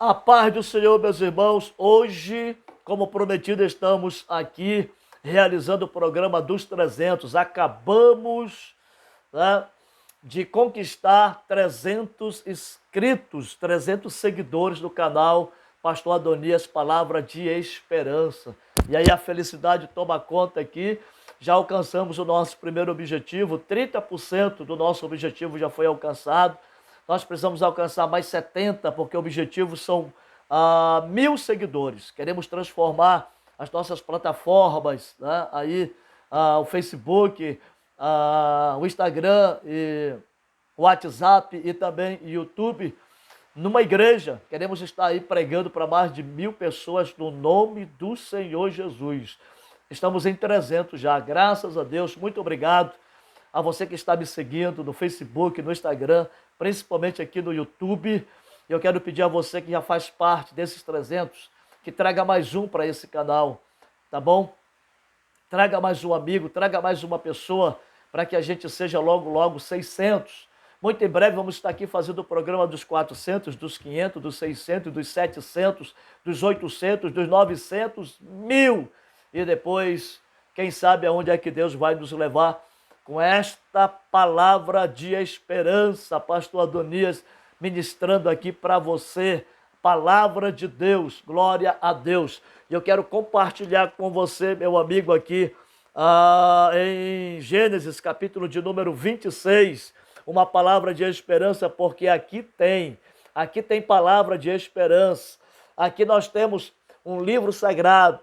A paz do Senhor, meus irmãos. Hoje, como prometido, estamos aqui realizando o programa dos 300. Acabamos, né, de conquistar 300 inscritos, 300 seguidores do canal Pastor Adonias, Palavra de Esperança. E aí a felicidade toma conta aqui. Já alcançamos o nosso primeiro objetivo, 30% do nosso objetivo já foi alcançado. Nós precisamos alcançar mais 70, porque o objetivo são 1.000 seguidores. Queremos transformar as nossas plataformas, né? Aí, o Facebook, o Instagram, e o WhatsApp e também o YouTube, numa igreja. Queremos estar aí pregando para mais de 1.000 pessoas no nome do Senhor Jesus. Estamos em 300 já, graças a Deus. Muito obrigado a você que está me seguindo no Facebook, no Instagram, principalmente aqui no YouTube. Eu quero pedir a você que já faz parte desses 300, que traga mais um para esse canal, tá bom? Traga mais um amigo, traga mais uma pessoa, para que a gente seja logo, logo 600. Muito em breve vamos estar aqui fazendo o programa dos 400, dos 500, dos 600, dos 700, dos 800, dos 900, 1.000. E depois, quem sabe aonde é que Deus vai nos levar com esta palavra de esperança. Pastor Adonias ministrando aqui para você, palavra de Deus, glória a Deus. E eu quero compartilhar com você, meu amigo, aqui em Gênesis, capítulo de número 26, uma palavra de esperança, porque aqui tem palavra de esperança. Aqui nós temos um livro sagrado,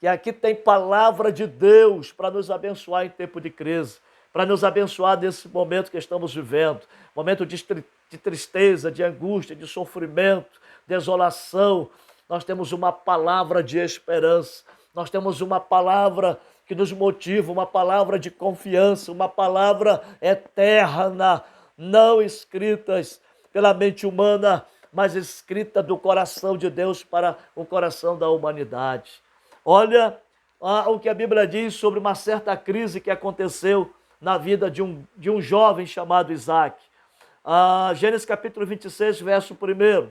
que aqui tem palavra de Deus para nos abençoar em tempo de crise, para nos abençoar nesse momento que estamos vivendo, momento de tristeza, de angústia, de sofrimento, desolação. Nós temos uma palavra de esperança, nós temos uma palavra que nos motiva, uma palavra de confiança, uma palavra eterna, não escritas pela mente humana, mas escrita do coração de Deus para o coração da humanidade. Olha o que a Bíblia diz sobre uma certa crise que aconteceu na vida de um jovem chamado Isaac. Gênesis capítulo 26, verso 1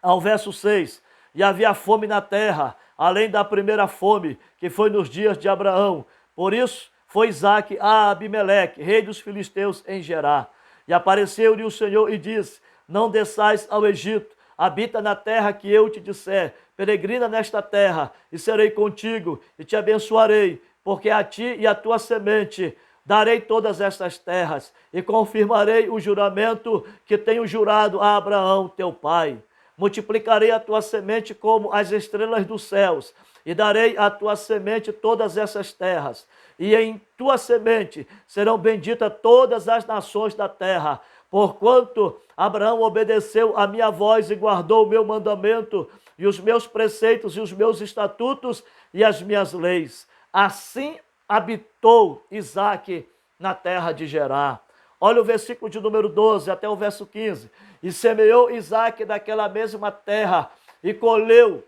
ao verso 6. E havia fome na terra, além da primeira fome, que foi nos dias de Abraão. Por isso foi Isaac a Abimeleque, rei dos filisteus, em Gerar. E apareceu-lhe o Senhor e disse: não desçais ao Egito, habita na terra que eu te disser, peregrina nesta terra, e serei contigo, e te abençoarei, porque a ti e a tua semente darei todas estas terras, e confirmarei o juramento que tenho jurado a Abraão, teu pai. Multiplicarei a tua semente como as estrelas dos céus, e darei à tua semente todas essas terras, e em tua semente serão benditas todas as nações da terra, porquanto Abraão obedeceu a minha voz e guardou o meu mandamento, e os meus preceitos, e os meus estatutos, e as minhas leis. Assim habitou Isaac na terra de Gerar. Olha o versículo de número 12 até o verso 15. E semeou Isaac naquela mesma terra, e colheu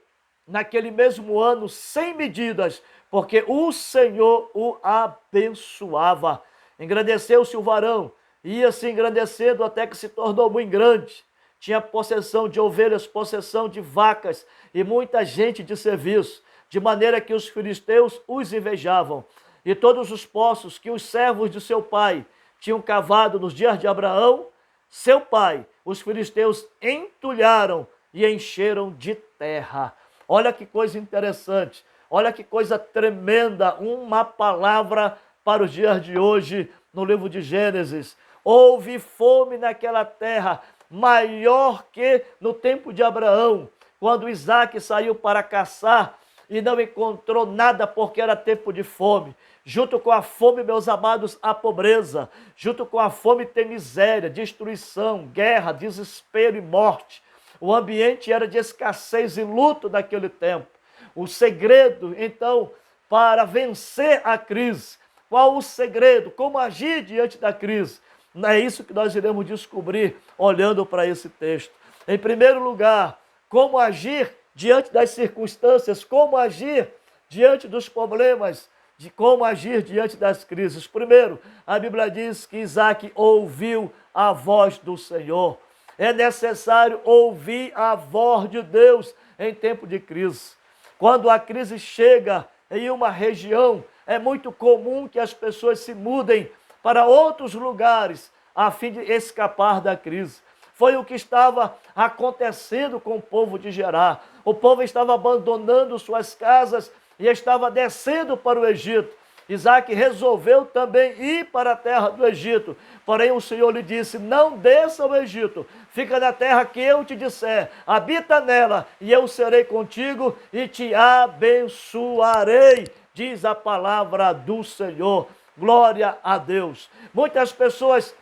naquele mesmo ano 100 medidas, porque o Senhor o abençoava. Engrandeceu-se o varão, ia se engrandecendo até que se tornou muito grande. Tinha possessão de ovelhas, possessão de vacas e muita gente de serviço, de maneira que os filisteus os invejavam. E todos os poços que os servos de seu pai tinham cavado nos dias de Abraão, seu pai, os filisteus entulharam e encheram de terra. Olha que coisa interessante, olha que coisa tremenda, uma palavra para os dias de hoje no livro de Gênesis. Houve fome naquela terra, maior que no tempo de Abraão, quando Isaac saiu para caçar e não encontrou nada porque era tempo de fome. Junto com a fome, meus amados, a pobreza. Junto com a fome tem miséria, destruição, guerra, desespero e morte. O ambiente era de escassez e luto naquele tempo. O segredo, então, para vencer a crise, qual o segredo? Como agir diante da crise? É isso que nós iremos descobrir olhando para esse texto. Em primeiro lugar, como agir diante das circunstâncias, como agir diante dos problemas, de como agir diante das crises. Primeiro, a Bíblia diz que Isaac ouviu a voz do Senhor. é necessário ouvir a voz de Deus em tempo de crise. Quando a crise chega em uma região, é muito comum que as pessoas se mudem para outros lugares a fim de escapar da crise. Foi o que estava acontecendo com o povo de Gerar. O povo estava abandonando suas casas e estava descendo para o Egito. Isaac resolveu também ir para a terra do Egito. Porém o Senhor lhe disse, não desça ao Egito, fica na terra que eu te disser, habita nela e eu serei contigo e te abençoarei, diz a palavra do Senhor. Glória a Deus. Muitas pessoas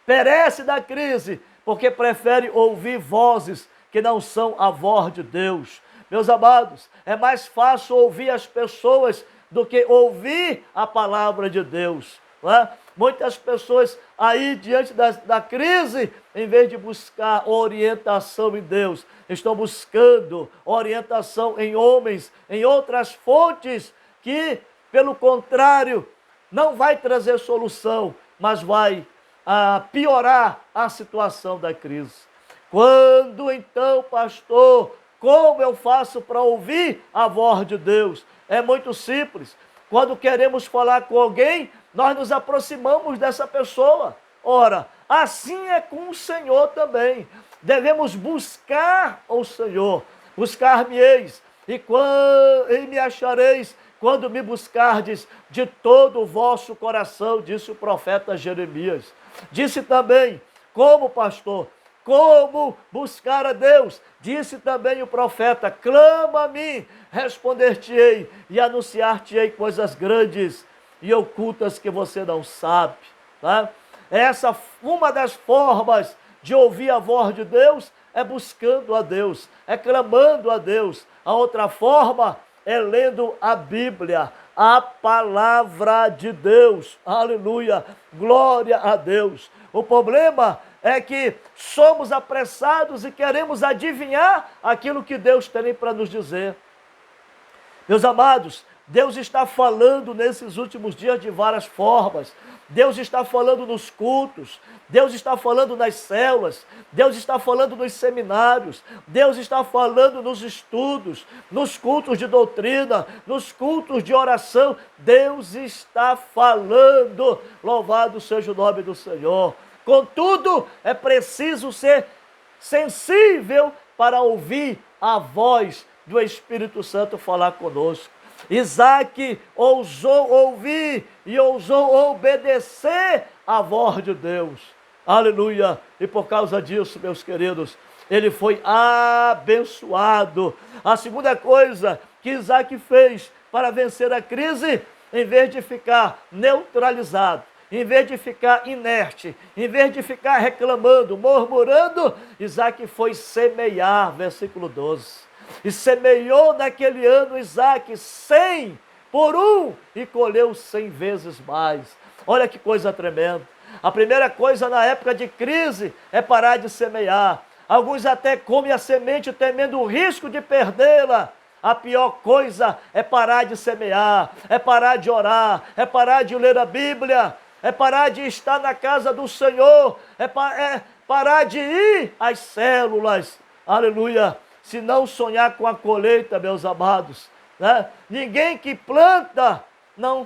perecem da crise porque preferem ouvir vozes que não são a voz de Deus. Meus amados, é mais fácil ouvir as pessoas do que ouvir a palavra de Deus. Não é? Muitas pessoas aí diante da crise, em vez de buscar orientação em Deus, estão buscando orientação em homens, em outras fontes, que, pelo contrário, não vai trazer solução, mas vai piorar a situação da crise. Quando então, pastor, como eu faço para ouvir a voz de Deus? É muito simples. Quando queremos falar com alguém, nós nos aproximamos dessa pessoa. Ora, assim é com o Senhor também. Devemos buscar o Senhor. Buscar-me-eis e me achareis quando me buscardes de todo o vosso coração, disse o profeta Jeremias. Disse também, como pastor, como buscar a Deus? Disse também o profeta, clama a mim, responder-te-ei e anunciar-te-ei coisas grandes e ocultas que você não sabe. Tá? Essa, uma das formas de ouvir a voz de Deus é buscando a Deus, é clamando a Deus. A outra forma é lendo a Bíblia, a palavra de Deus. Aleluia, glória a Deus. O problema é que somos apressados e queremos adivinhar aquilo que Deus tem para nos dizer. Meus amados, Deus está falando nesses últimos dias de várias formas. Deus está falando nos cultos, Deus está falando nas células, Deus está falando nos seminários, Deus está falando nos estudos, nos cultos de doutrina, nos cultos de oração. Deus está falando, louvado seja o nome do Senhor. Contudo, é preciso ser sensível para ouvir a voz do Espírito Santo falar conosco. Isaac ousou ouvir e ousou obedecer a voz de Deus. Aleluia! E por causa disso, meus queridos, ele foi abençoado. A segunda coisa que Isaac fez para vencer a crise, em vez de ficar neutralizado, em vez de ficar inerte, em vez de ficar reclamando, murmurando, Isaac foi semear, versículo 12. E semeou naquele ano Isaac 100 por 1 e colheu 100 vezes mais. Olha que coisa tremenda. A primeira coisa na época de crise é parar de semear. Alguns até comem a semente temendo o risco de perdê-la. A pior coisa é parar de semear, é parar de orar, é parar de ler a Bíblia, é parar de estar na casa do Senhor, é parar de ir às células. Aleluia! Se não sonhar com a colheita, meus amados, né? Ninguém que planta não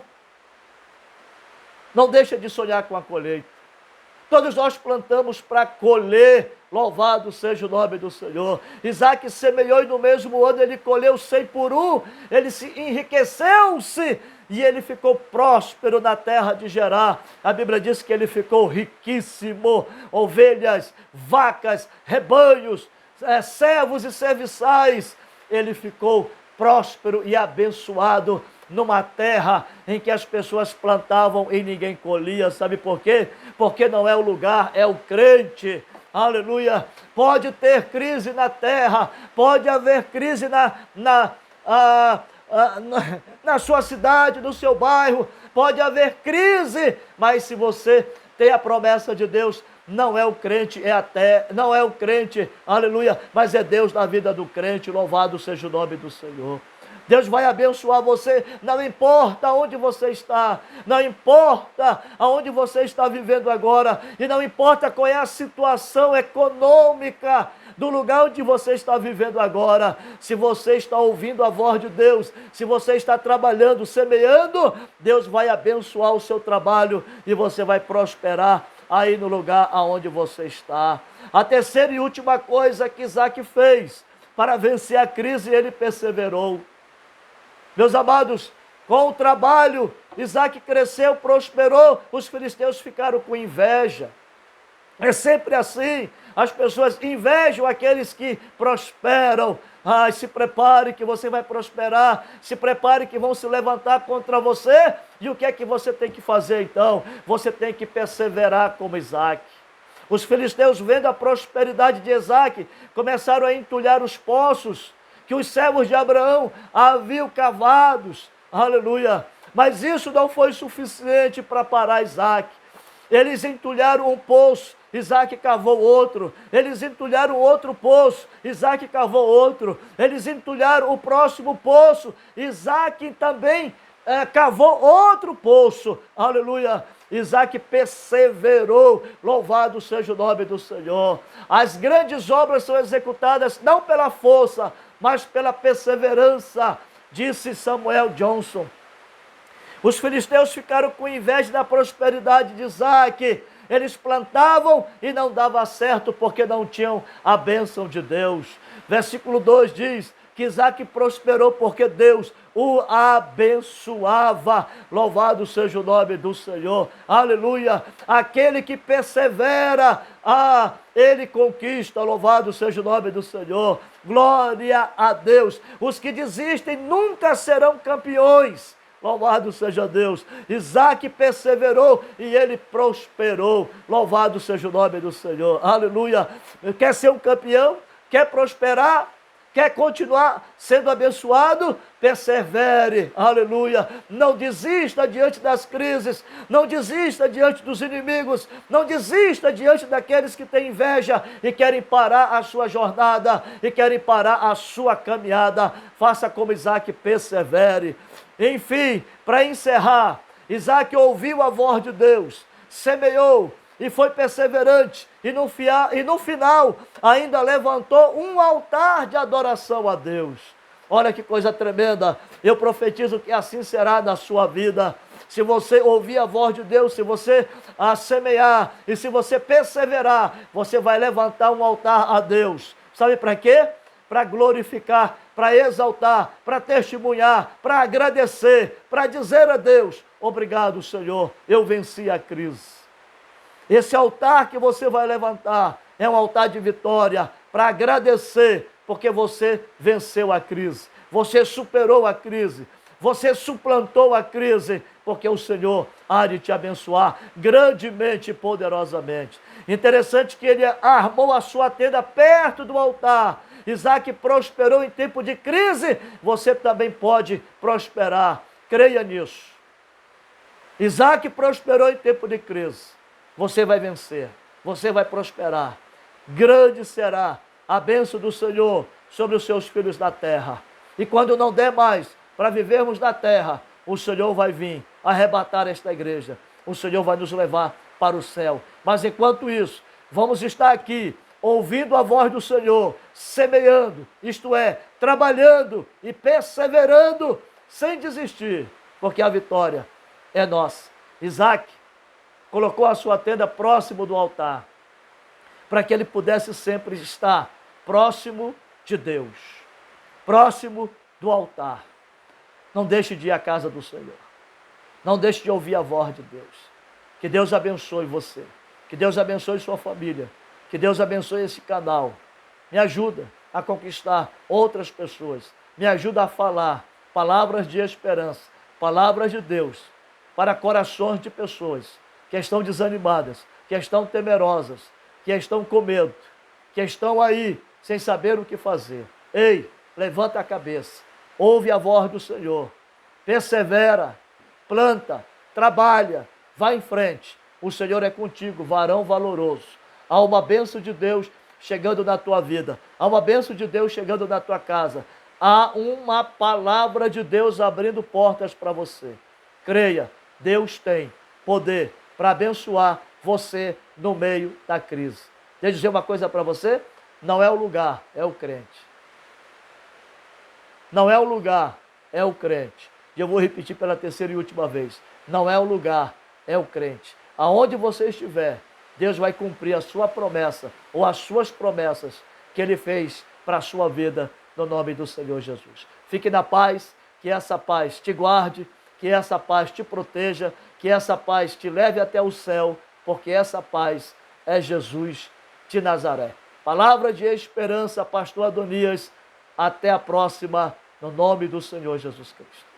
deixa de sonhar com a colheita. Todos nós plantamos para colher, louvado seja o nome do Senhor. Isaac semeou e no mesmo ano ele colheu 100 por 1, ele se enriqueceu-se e ele ficou próspero na terra de Gerar. A Bíblia diz que ele ficou riquíssimo, ovelhas, vacas, rebanhos, servos e serviçais. Ele ficou próspero e abençoado numa terra em que as pessoas plantavam e ninguém colhia. Sabe por quê? Porque não é o lugar, é o crente. Aleluia! Pode ter crise na terra, pode haver crise na sua cidade, no seu bairro, pode haver crise, mas se você tem a promessa de Deus, não é o crente, não é o crente, aleluia, mas é Deus na vida do crente. Louvado seja o nome do Senhor. Deus vai abençoar você, não importa onde você está, não importa aonde você está vivendo agora, e não importa qual é a situação econômica do lugar onde você está vivendo agora. Se você está ouvindo a voz de Deus, se você está trabalhando, semeando, Deus vai abençoar o seu trabalho e você vai prosperar aí no lugar aonde você está. A terceira e última coisa que Isaac fez para vencer a crise, ele perseverou. Meus amados, com o trabalho, Isaac cresceu, prosperou, os filisteus ficaram com inveja. É sempre assim, as pessoas invejam aqueles que prosperam. Se prepare que você vai prosperar, se prepare que vão se levantar contra você. E o que é que você tem que fazer então? Você tem que perseverar como Isaac. Os filisteus, vendo a prosperidade de Isaac, começaram a entulhar os poços que os servos de Abraão haviam cavados. Aleluia! Mas isso não foi suficiente para parar Isaac. Eles entulharam um poço, Isaac cavou outro. Eles entulharam outro poço, Isaac cavou outro. Eles entulharam o próximo poço, Isaac também cavou outro poço. Aleluia! Isaac perseverou, louvado seja o nome do Senhor. As grandes obras são executadas não pela força, mas pela perseverança, disse Samuel Johnson. Os filisteus ficaram com inveja da prosperidade de Isaac. Eles plantavam e não dava certo porque não tinham a bênção de Deus. Versículo 2 diz que Isaac prosperou porque Deus o abençoava. Louvado seja o nome do Senhor. Aleluia. Aquele que persevera, ele conquista. Louvado seja o nome do Senhor. Glória a Deus. Os que desistem nunca serão campeões. Louvado seja Deus. Isaac perseverou e ele prosperou. Louvado seja o nome do Senhor. Aleluia. Quer ser um campeão? Quer prosperar? Quer continuar sendo abençoado? Persevere, aleluia. Não desista diante das crises, não desista diante dos inimigos, não desista diante daqueles que têm inveja e querem parar a sua jornada, e querem parar a sua caminhada. Faça como Isaac, persevere. Enfim, para encerrar, Isaac ouviu a voz de Deus, semeou, e foi perseverante, e no final ainda levantou um altar de adoração a Deus. Olha que coisa tremenda. Eu profetizo que assim será na sua vida. Se você ouvir a voz de Deus, se você semear e se você perseverar, você vai levantar um altar a Deus. Sabe para quê? Para glorificar, para exaltar, para testemunhar, para agradecer, para dizer a Deus: obrigado, Senhor, eu venci a crise. Esse altar que você vai levantar é um altar de vitória, para agradecer, porque você venceu a crise, você superou a crise, você suplantou a crise, porque o Senhor há de te abençoar grandemente e poderosamente. Interessante que ele armou a sua tenda perto do altar. Isaac prosperou em tempo de crise, você também pode prosperar, creia nisso. Isaac prosperou em tempo de crise. Você vai vencer, você vai prosperar. Grande será a bênção do Senhor sobre os seus filhos da terra. E quando não der mais para vivermos na terra, o Senhor vai vir arrebatar esta igreja. O Senhor vai nos levar para o céu. Mas enquanto isso, vamos estar aqui, ouvindo a voz do Senhor, semeando, isto é, trabalhando e perseverando, sem desistir, porque a vitória é nossa. Isaac colocou a sua tenda próximo do altar, para que ele pudesse sempre estar próximo de Deus, próximo do altar. Não deixe de ir à casa do Senhor, não deixe de ouvir a voz de Deus. Que Deus abençoe você, que Deus abençoe sua família, que Deus abençoe esse canal. Me ajuda a conquistar outras pessoas, me ajuda a falar palavras de esperança, palavras de Deus, para corações de pessoas que estão desanimadas, que estão temerosas, que estão com medo, que estão aí sem saber o que fazer. Ei, levanta a cabeça, ouve a voz do Senhor, persevera, planta, trabalha, vai em frente. O Senhor é contigo, varão valoroso. Há uma bênção de Deus chegando na tua vida, há uma bênção de Deus chegando na tua casa. Há uma palavra de Deus abrindo portas para você. Creia, Deus tem poder para abençoar você no meio da crise. Deixa eu dizer uma coisa para você, não é o lugar, é o crente. Não é o lugar, é o crente. E eu vou repetir pela terceira e última vez. Não é o lugar, é o crente. Aonde você estiver, Deus vai cumprir a sua promessa ou as suas promessas que Ele fez para a sua vida no nome do Senhor Jesus. Fique na paz, que essa paz te guarde, que essa paz te proteja, que essa paz te leve até o céu, porque essa paz é Jesus de Nazaré. Palavra de esperança, pastor Adonias. Até a próxima, no nome do Senhor Jesus Cristo.